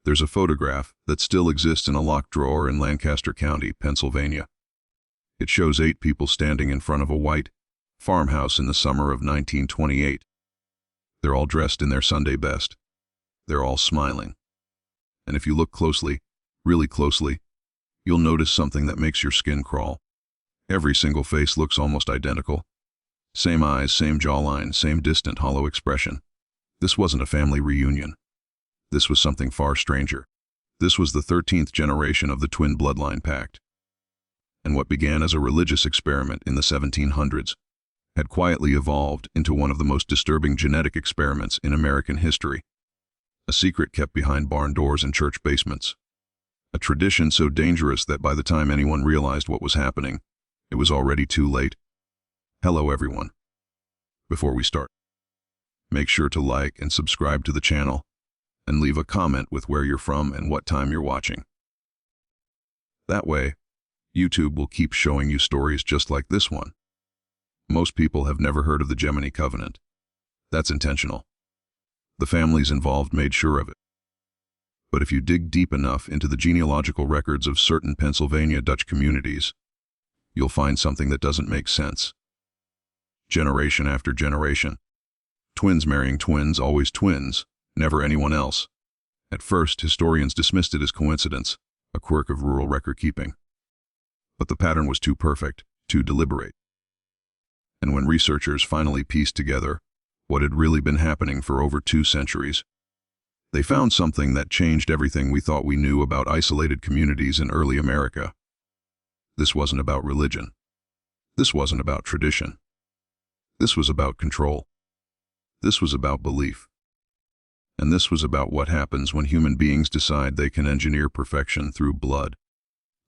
There's a photograph that still exists in a locked drawer in Lancaster County, Pennsylvania. It shows 8 people standing in front of a white farmhouse in the summer of 1928. They're all dressed in their Sunday best. They're all smiling. And if you look closely, really closely, you'll notice something that makes your skin crawl. Every single face looks almost identical. Same eyes, same jawline, same distant, hollow expression. This wasn't a family reunion. This was something far stranger. This was the 13th generation of the twin bloodline pact. And what began as a religious experiment in the 1700s had quietly evolved into one of the most disturbing genetic experiments in American history. A secret kept behind barn doors and church basements. A tradition so dangerous that by the time anyone realized what was happening, it was already too late. Hello everyone. Before we start, make sure to like and subscribe to the channel, and leave a comment with where you're from and what time you're watching. That way, YouTube will keep showing you stories just like this one. Most people have never heard of the Gemini Covenant. That's intentional. The families involved made sure of it. But if you dig deep enough into the genealogical records of certain Pennsylvania Dutch communities, you'll find something that doesn't make sense. Generation after generation. Twins marrying twins, always twins, never anyone else. At first, historians dismissed it as coincidence, a quirk of rural record-keeping. But the pattern was too perfect, too deliberate. And when researchers finally pieced together what had really been happening for over 2 centuries, they found something that changed everything we thought we knew about isolated communities in early America. This wasn't about religion. This wasn't about tradition. This was about control. This was about belief. And this was about what happens when human beings decide they can engineer perfection through blood.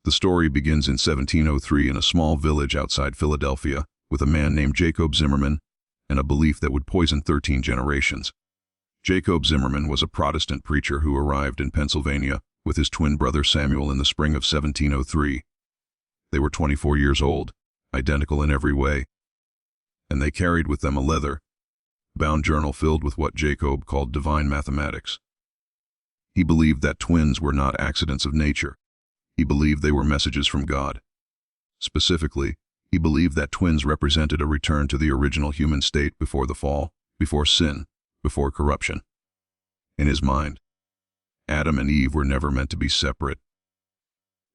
The story begins in 1703 in a small village outside Philadelphia with a man named Jacob Zimmerman and a belief that would poison 13 generations. Jacob Zimmerman was a Protestant preacher who arrived in Pennsylvania with his twin brother Samuel in the spring of 1703. They were 24 years old, identical in every way, and they carried with them a leather-bound journal filled with what Jacob called divine mathematics. He believed that twins were not accidents of nature. He believed they were messages from God. Specifically, he believed that twins represented a return to the original human state before the fall, before sin, before corruption. In his mind, Adam and Eve were never meant to be separate.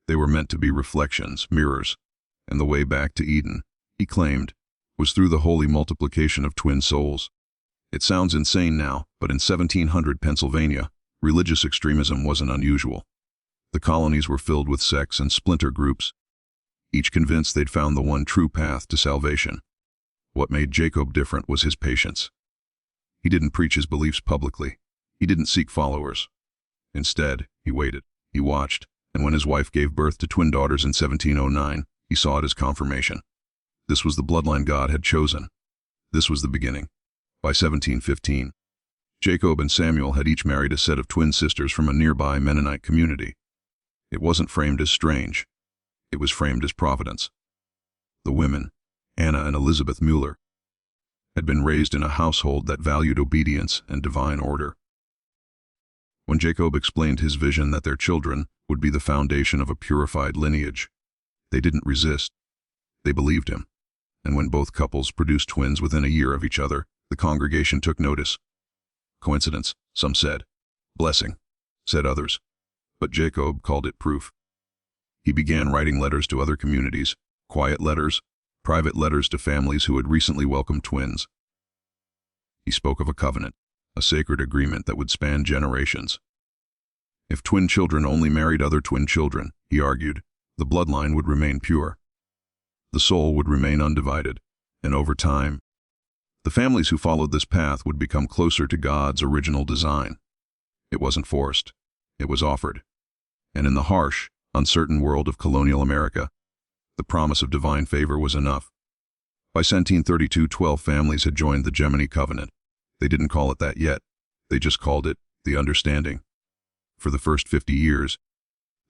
They were meant to be reflections, mirrors, and the way back to Eden, he claimed, was through the holy multiplication of twin souls. It sounds insane now, but in 1700 Pennsylvania, religious extremism wasn't unusual. The colonies were filled with sects and splinter groups, each convinced they'd found the one true path to salvation. What made Jacob different was his patience. He didn't preach his beliefs publicly. He didn't seek followers. Instead, he waited. He watched, and when his wife gave birth to twin daughters in 1709, he saw it as confirmation. This was the bloodline God had chosen. This was the beginning. By 1715, Jacob and Samuel had each married a set of twin sisters from a nearby Mennonite community. It wasn't framed as strange. It was framed as providence. The women, Anna and Elizabeth Mueller, had been raised in a household that valued obedience and divine order. When Jacob explained his vision that their children would be the foundation of a purified lineage, they didn't resist. They believed him. And when both couples produced twins within a year of each other, the congregation took notice. Coincidence, some said. Blessing, said others. But Jacob called it proof. He began writing letters to other communities, quiet letters, private letters to families who had recently welcomed twins. He spoke of a covenant, a sacred agreement that would span generations. If twin children only married other twin children, he argued, the bloodline would remain pure. The soul would remain undivided, and over time, the families who followed this path would become closer to God's original design. It wasn't forced. It was offered. And in the harsh, uncertain world of colonial America, the promise of divine favor was enough. By 1732, 12 families had joined the Gemini Covenant. They didn't call it that yet. They just called it the understanding. For the first 50 years,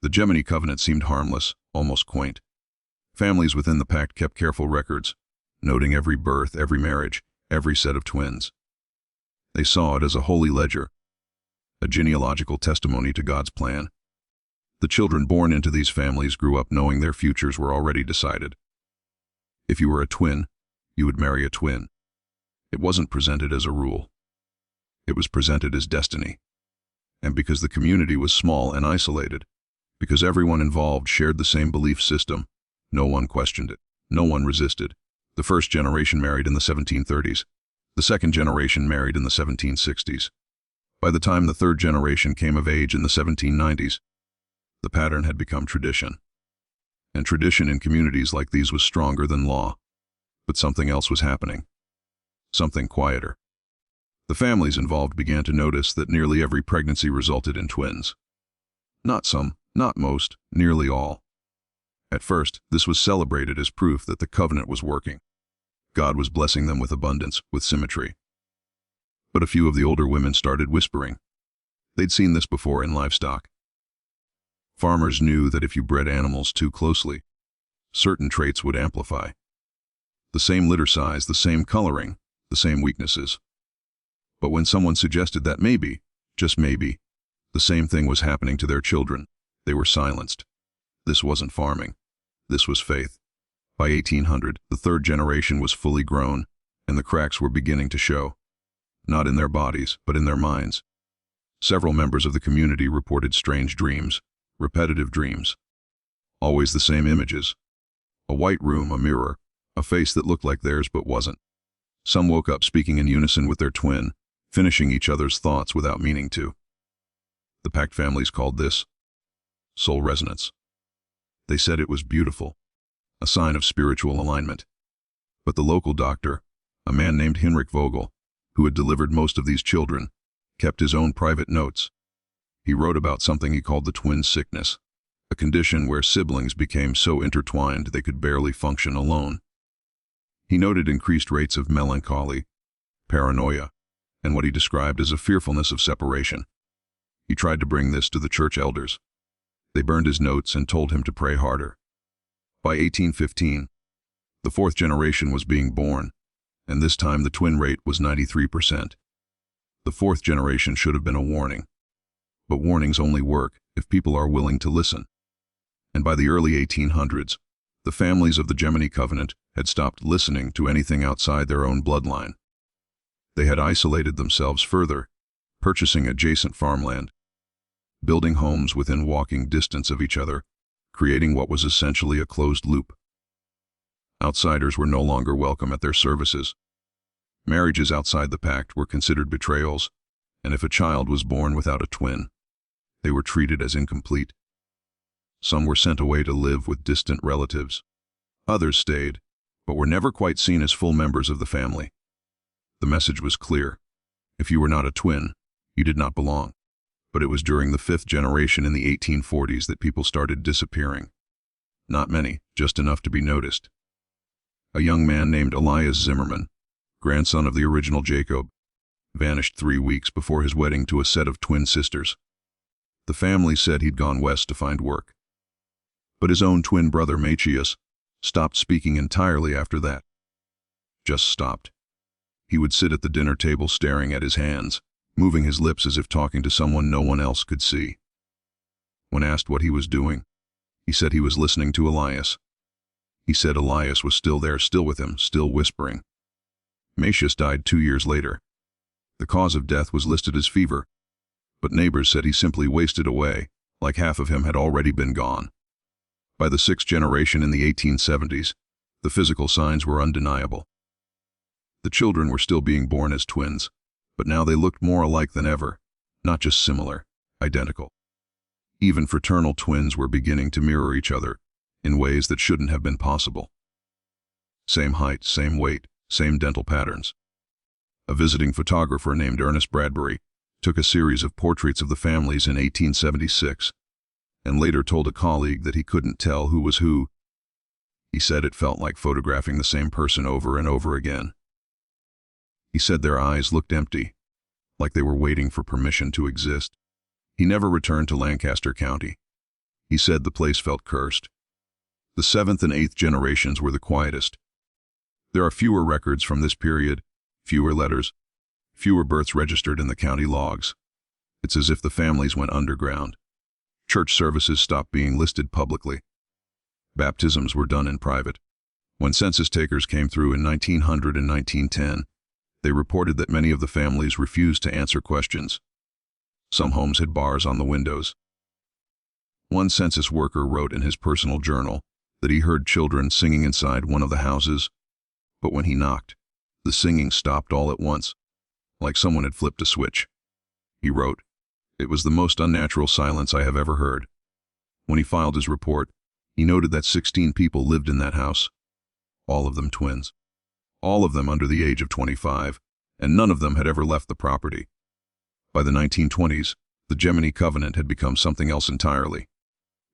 the Gemini Covenant seemed harmless, almost quaint. Families within the pact kept careful records, noting every birth, every marriage, every set of twins. They saw it as a holy ledger, a genealogical testimony to God's plan. The children born into these families grew up knowing their futures were already decided. If you were a twin, you would marry a twin. It wasn't presented as a rule. It was presented as destiny. And because the community was small and isolated, because everyone involved shared the same belief system, no one questioned it. No one resisted. The first generation married in the 1730s. The second generation married in the 1760s. By the time the third generation came of age in the 1790s, the pattern had become tradition. And tradition in communities like these was stronger than law. But something else was happening. Something quieter. The families involved began to notice that nearly every pregnancy resulted in twins. Not some, not most, nearly all. At first, this was celebrated as proof that the covenant was working. God was blessing them with abundance, with symmetry. But a few of the older women started whispering. They'd seen this before in livestock. Farmers knew that if you bred animals too closely, certain traits would amplify. The same litter size, the same coloring, the same weaknesses. But when someone suggested that maybe, just maybe, the same thing was happening to their children, they were silenced. This wasn't farming. This was faith. By 1800, the third generation was fully grown, and the cracks were beginning to show. Not in their bodies, but in their minds. Several members of the community reported strange dreams, repetitive dreams. Always the same images. A white room, a mirror, a face that looked like theirs but wasn't. Some woke up speaking in unison with their twin, finishing each other's thoughts without meaning to. The Pact families called this soul resonance. They said it was beautiful, a sign of spiritual alignment. But the local doctor, a man named Henrik Vogel, who had delivered most of these children, kept his own private notes. He wrote about something he called the twin sickness, a condition where siblings became so intertwined they could barely function alone. He noted increased rates of melancholy, paranoia, and what he described as a fearfulness of separation. He tried to bring this to the church elders. They burned his notes and told him to pray harder. By 1815, the fourth generation was being born, and this time the twin rate was 93%. The fourth generation should have been a warning. But warnings only work if people are willing to listen. And by the early 1800s, the families of the Gemini Covenant had stopped listening to anything outside their own bloodline. They had isolated themselves further, purchasing adjacent farmland, building homes within walking distance of each other, creating what was essentially a closed loop. Outsiders were no longer welcome at their services. Marriages outside the pact were considered betrayals, and if a child was born without a twin, they were treated as incomplete. Some were sent away to live with distant relatives. Others stayed, but were never quite seen as full members of the family. The message was clear. If you were not a twin, you did not belong. But it was during the fifth generation in the 1840s that people started disappearing. Not many, just enough to be noticed. A young man named Elias Zimmerman, grandson of the original Jacob, vanished 3 weeks before his wedding to a set of twin sisters. The family said he'd gone west to find work. But his own twin brother, Machias, stopped speaking entirely after that. Just stopped. He would sit at the dinner table staring at his hands, moving his lips as if talking to someone no one else could see. When asked what he was doing, he said he was listening to Elias. He said Elias was still there, still with him, still whispering. Machias died 2 years later. The cause of death was listed as fever, but neighbors said he simply wasted away, like half of him had already been gone. By the sixth generation in the 1870s, the physical signs were undeniable. The children were still being born as twins, but now they looked more alike than ever, not just similar, identical. Even fraternal twins were beginning to mirror each other in ways that shouldn't have been possible. Same height, same weight, same dental patterns. A visiting photographer named Ernest Bradbury took a series of portraits of the families in 1876 and later told a colleague that he couldn't tell who was who. He said it felt like photographing the same person over and over again. He said their eyes looked empty, like they were waiting for permission to exist. He never returned to Lancaster County. He said the place felt cursed. The seventh and eighth generations were the quietest. There are fewer records from this period, fewer letters, fewer births registered in the county logs. It's as if the families went underground. Church services stopped being listed publicly. Baptisms were done in private. When census takers came through in 1900 and 1910, they reported that many of the families refused to answer questions. Some homes had bars on the windows. One census worker wrote in his personal journal that he heard children singing inside one of the houses, but when he knocked, the singing stopped all at once, like someone had flipped a switch. He wrote, "It was the most unnatural silence I have ever heard." When he filed his report, he noted that 16 people lived in that house, all of them twins, all of them under the age of 25, and none of them had ever left the property. By the 1920s, the Gemini Covenant had become something else entirely.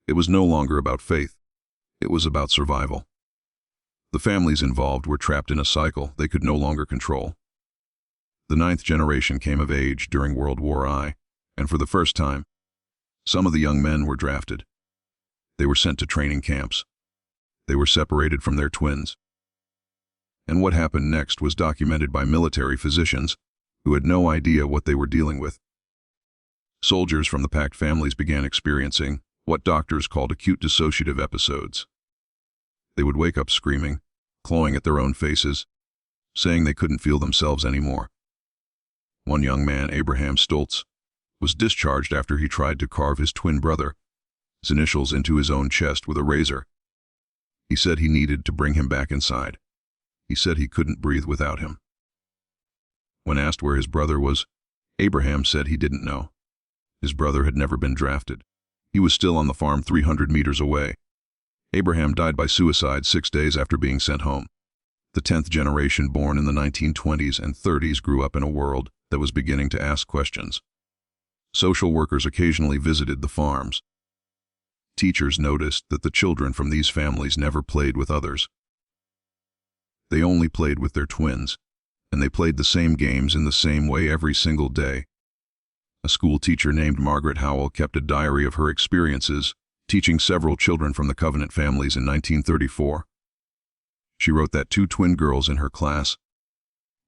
It was no longer about faith. It was about survival. The families involved were trapped in a cycle they could no longer control. The 9th generation came of age during World War I, and for the first time, some of the young men were drafted. They were sent to training camps. They were separated from their twins. And what happened next was documented by military physicians who had no idea what they were dealing with. Soldiers from the Pact families began experiencing what doctors called acute dissociative episodes. They would wake up screaming, clawing at their own faces, saying they couldn't feel themselves anymore. One young man, Abraham Stoltz, was discharged after he tried to carve his twin brother, his initials, into his own chest with a razor. He said he needed to bring him back inside. He said he couldn't breathe without him. When asked where his brother was, Abraham said he didn't know. His brother had never been drafted. He was still on the farm 300 meters away. Abraham died by suicide 6 days after being sent home. The 10th generation, born in the 1920s and 30s, grew up in a world that was beginning to ask questions. Social workers occasionally visited the farms. Teachers noticed that the children from these families never played with others. They only played with their twins, and they played the same games in the same way every single day. A school teacher named Margaret Howell kept a diary of her experiences teaching several children from the Covenant families in 1934. She wrote that 2 twin girls in her class,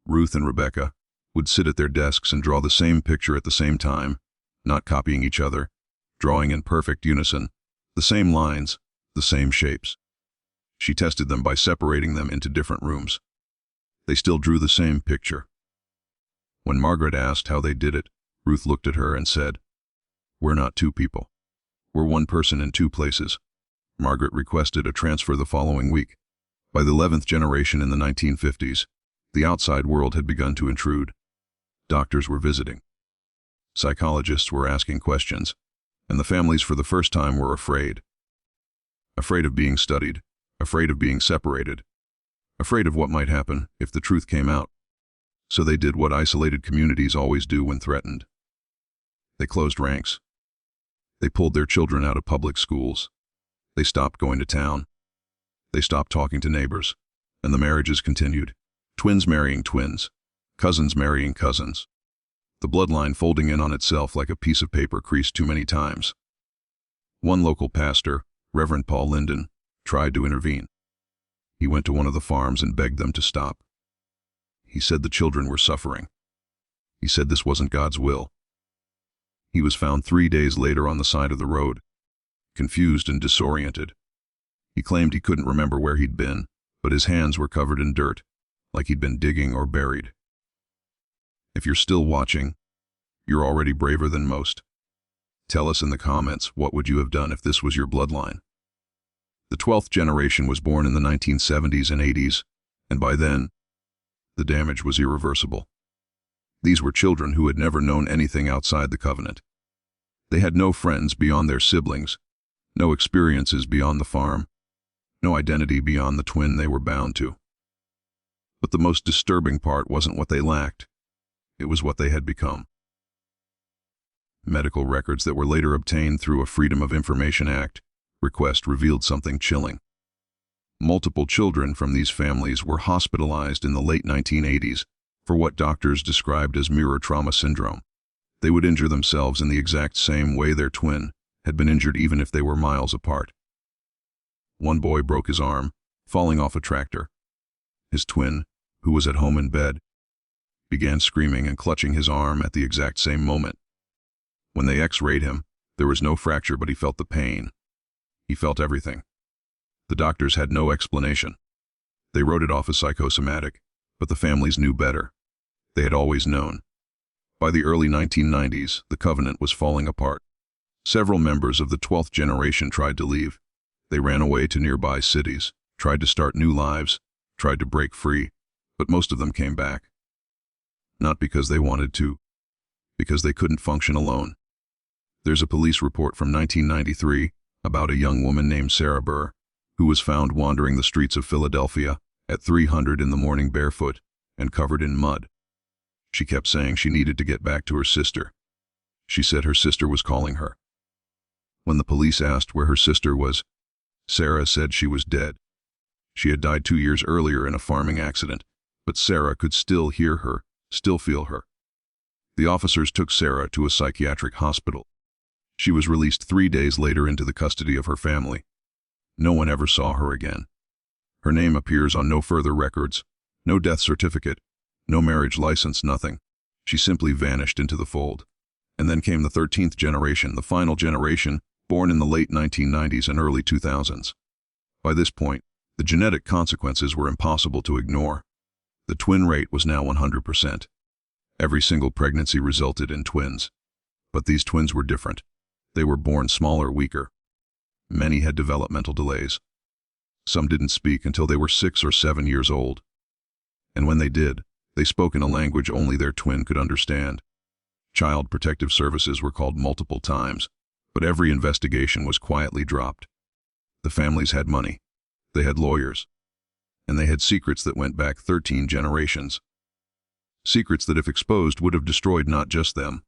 Ruth and Rebecca, would sit at their desks and draw the same picture at the same time, not copying each other, drawing in perfect unison, the same lines, the same shapes. She tested them by separating them into different rooms. They still drew the same picture. When Margaret asked how they did it, Ruth looked at her and said, "We're not 2 people. We're 1 person in 2 places." Margaret requested a transfer the following week. By the 11th generation in the 1950s, the outside world had begun to intrude. Doctors were visiting. Psychologists were asking questions, and the families for the first time were afraid. Afraid of being studied, afraid of being separated, afraid of what might happen if the truth came out. So they did what isolated communities always do when threatened. They closed ranks. They pulled their children out of public schools. They stopped going to town. They stopped talking to neighbors, and the marriages continued. Twins marrying twins, cousins marrying cousins. The bloodline folding in on itself like a piece of paper creased too many times. One local pastor, Reverend Paul Linden, tried to intervene. He went to one of the farms and begged them to stop. He said the children were suffering. He said this wasn't God's will. He was found 3 days later on the side of the road, confused and disoriented. He claimed he couldn't remember where he'd been, but his hands were covered in dirt, like he'd been digging or buried. If you're still watching, you're already braver than most. Tell us in the comments, what would you have done if this was your bloodline? The 12th generation was born in the 1970s and 80s, and by then, the damage was irreversible. These were children who had never known anything outside the covenant. They had no friends beyond their siblings, no experiences beyond the farm, no identity beyond the twin they were bound to. But the most disturbing part wasn't what they lacked. It was what they had become. Medical records that were later obtained through a Freedom of Information Act request revealed something chilling. Multiple children from these families were hospitalized in the late 1980s for what doctors described as mirror trauma syndrome. They would injure themselves in the exact same way their twin had been injured, even if they were miles apart. One boy broke his arm, falling off a tractor. His twin, who was at home in bed, began screaming and clutching his arm at the exact same moment. When they x-rayed him, there was no fracture, but he felt the pain. He felt everything. The doctors had no explanation. They wrote it off as psychosomatic, but the families knew better. They had always known. By the early 1990s, the Covenant was falling apart. Several members of the 12th generation tried to leave. They ran away to nearby cities, tried to start new lives, tried to break free, but most of them came back. Not because they wanted to, because they couldn't function alone. There's a police report from 1993 about a young woman named Sarah Burr, who was found wandering the streets of Philadelphia at 300 in the morning barefoot and covered in mud. She kept saying she needed to get back to her sister. She said her sister was calling her. When the police asked where her sister was, Sarah said she was dead. She had died 2 years earlier in a farming accident, but Sarah could still hear her, still feel her. The officers took Sarah to a psychiatric hospital. She was released 3 days later into the custody of her family. No one ever saw her again. Her name appears on no further records, no death certificate, no marriage license, nothing. She simply vanished into the fold. And then came the 13th generation, the final generation, born in the late 1990s and early 2000s. By this point, the genetic consequences were impossible to ignore. The twin rate was now 100%. Every single pregnancy resulted in twins. But these twins were different. They were born smaller, weaker. Many had developmental delays. Some didn't speak until they were 6 or 7 years old. And when they did, they spoke in a language only their twin could understand. Child Protective Services were called multiple times, but every investigation was quietly dropped. The families had money, they had lawyers, and they had secrets that went back 13 generations. Secrets that, if exposed, would have destroyed not just them,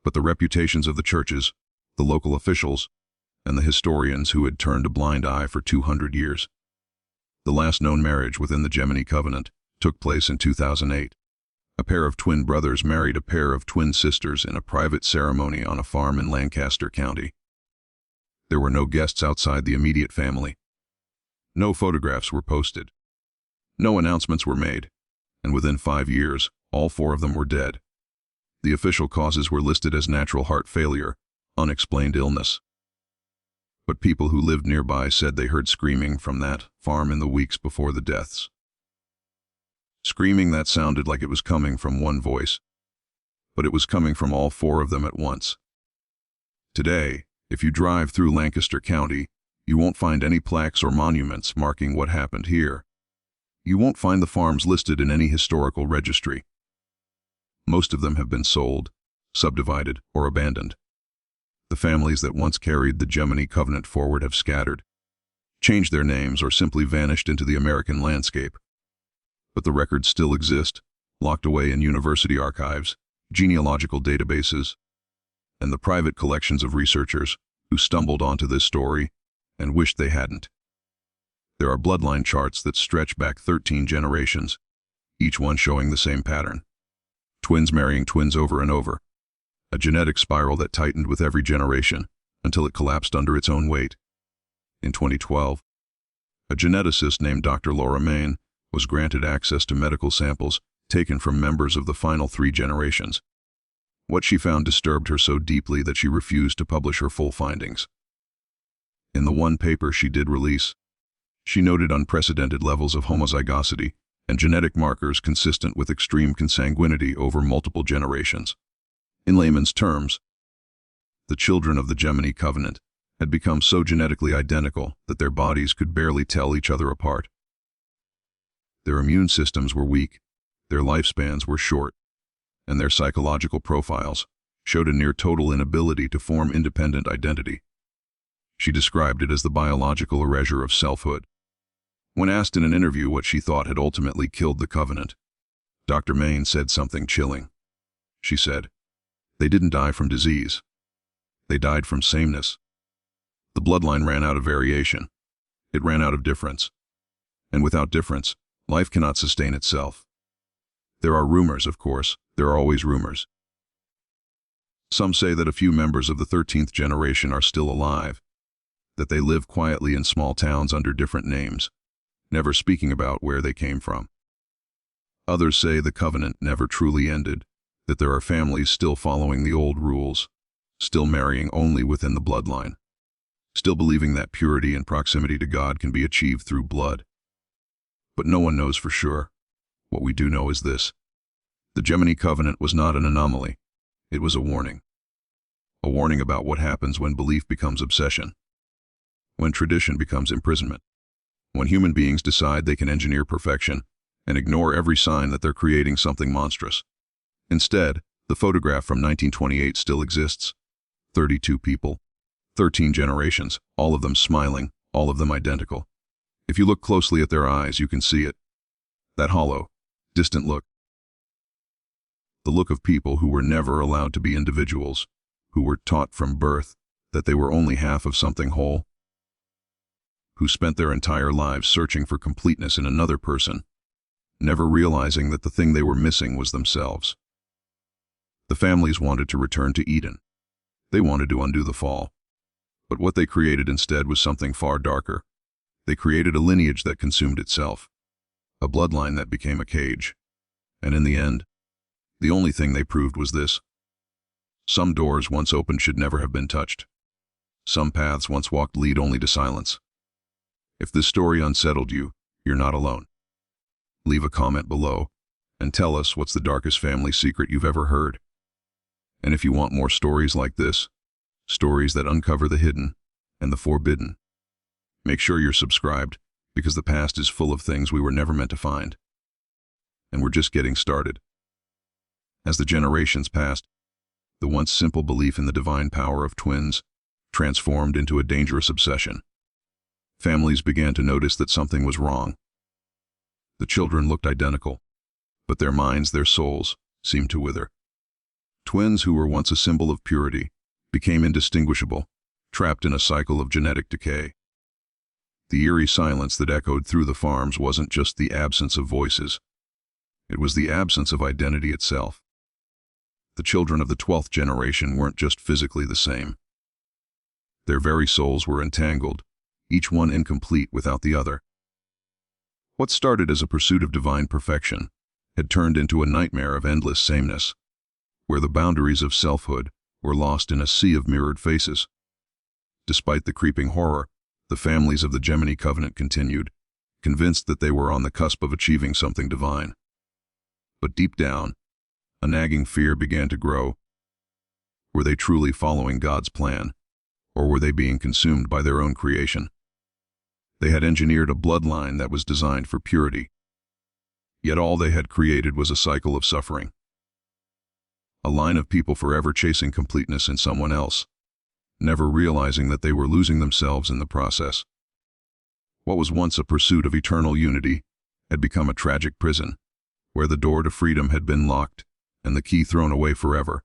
but the reputations of the churches, the local officials, and the historians who had turned a blind eye for 200 years. The last known marriage within the Gemini Covenant took place in 2008. A pair of twin brothers married a pair of twin sisters in a private ceremony on a farm in Lancaster County. There were no guests outside the immediate family. No photographs were posted. No announcements were made, and within 5 years, all 4 of them were dead. The official causes were listed as natural heart failure, unexplained illness. But people who lived nearby said they heard screaming from that farm in the weeks before the deaths. Screaming that sounded like it was coming from one voice, but it was coming from all 4 of them at once. Today, if you drive through Lancaster County, you won't find any plaques or monuments marking what happened here. You won't find the farms listed in any historical registry. Most of them have been sold, subdivided, or abandoned. The families that once carried the Gemini Covenant forward have scattered, changed their names, or simply vanished into the American landscape. But the records still exist, locked away in university archives, genealogical databases, and the private collections of researchers who stumbled onto this story and wished they hadn't. There are bloodline charts that stretch back 13 generations, each one showing the same pattern. Twins marrying twins over and over. A genetic spiral that tightened with every generation until it collapsed under its own weight. In 2012, a geneticist named Dr. Laura Main was granted access to medical samples taken from members of the final 3 generations. What she found disturbed her so deeply that she refused to publish her full findings. In the one paper she did release, she noted unprecedented levels of homozygosity and genetic markers consistent with extreme consanguinity over multiple generations. In layman's terms, the children of the Gemini Covenant had become so genetically identical that their bodies could barely tell each other apart. Their immune systems were weak, their lifespans were short, and their psychological profiles showed a near total inability to form independent identity. She described it as the biological erasure of selfhood. When asked in an interview what she thought had ultimately killed the Covenant, Dr. Main said something chilling. She said, "They didn't die from disease. They died from sameness. The bloodline ran out of variation. It ran out of difference. And without difference, life cannot sustain itself." There are rumors, of course. There are always rumors. Some say that a few members of the 13th generation are still alive, that they live quietly in small towns under different names, never speaking about where they came from. Others say the Covenant never truly ended, that there are families still following the old rules, still marrying only within the bloodline, still believing that purity and proximity to God can be achieved through blood. But no one knows for sure. What we do know is this: the Gemini Covenant was not an anomaly. It was a warning. A warning about what happens when belief becomes obsession, when tradition becomes imprisonment, when human beings decide they can engineer perfection and ignore every sign that they're creating something monstrous. Instead, the photograph from 1928 still exists. 32 people, 13 generations, all of them smiling, all of them identical. If you look closely at their eyes, you can see it. That hollow, distant look. The look of people who were never allowed to be individuals, who were taught from birth that they were only half of something whole, who spent their entire lives searching for completeness in another person, never realizing that the thing they were missing was themselves. The families wanted to return to Eden. They wanted to undo the fall. But what they created instead was something far darker. They created a lineage that consumed itself, a bloodline that became a cage. And in the end, the only thing they proved was this: some doors once opened should never have been touched. Some paths once walked lead only to silence. If this story unsettled you, you're not alone. Leave a comment below and tell us what's the darkest family secret you've ever heard. And if you want more stories like this, stories that uncover the hidden and the forbidden, make sure you're subscribed, because the past is full of things we were never meant to find. And we're just getting started. As the generations passed, the once simple belief in the divine power of twins transformed into a dangerous obsession. Families began to notice that something was wrong. The children looked identical, but their minds, their souls, seemed to wither. Twins who were once a symbol of purity became indistinguishable, trapped in a cycle of genetic decay. The eerie silence that echoed through the farms wasn't just the absence of voices. It was the absence of identity itself. The children of the 12th generation weren't just physically the same. Their very souls were entangled, each one incomplete without the other. What started as a pursuit of divine perfection had turned into a nightmare of endless sameness, where the boundaries of selfhood were lost in a sea of mirrored faces. Despite the creeping horror, the families of the Gemini Covenant continued, convinced that they were on the cusp of achieving something divine. But deep down, a nagging fear began to grow. Were they truly following God's plan, or were they being consumed by their own creation? They had engineered a bloodline that was designed for purity, yet all they had created was a cycle of suffering. A line of people forever chasing completeness in someone else, never realizing that they were losing themselves in the process. What was once a pursuit of eternal unity had become a tragic prison, where the door to freedom had been locked and the key thrown away forever.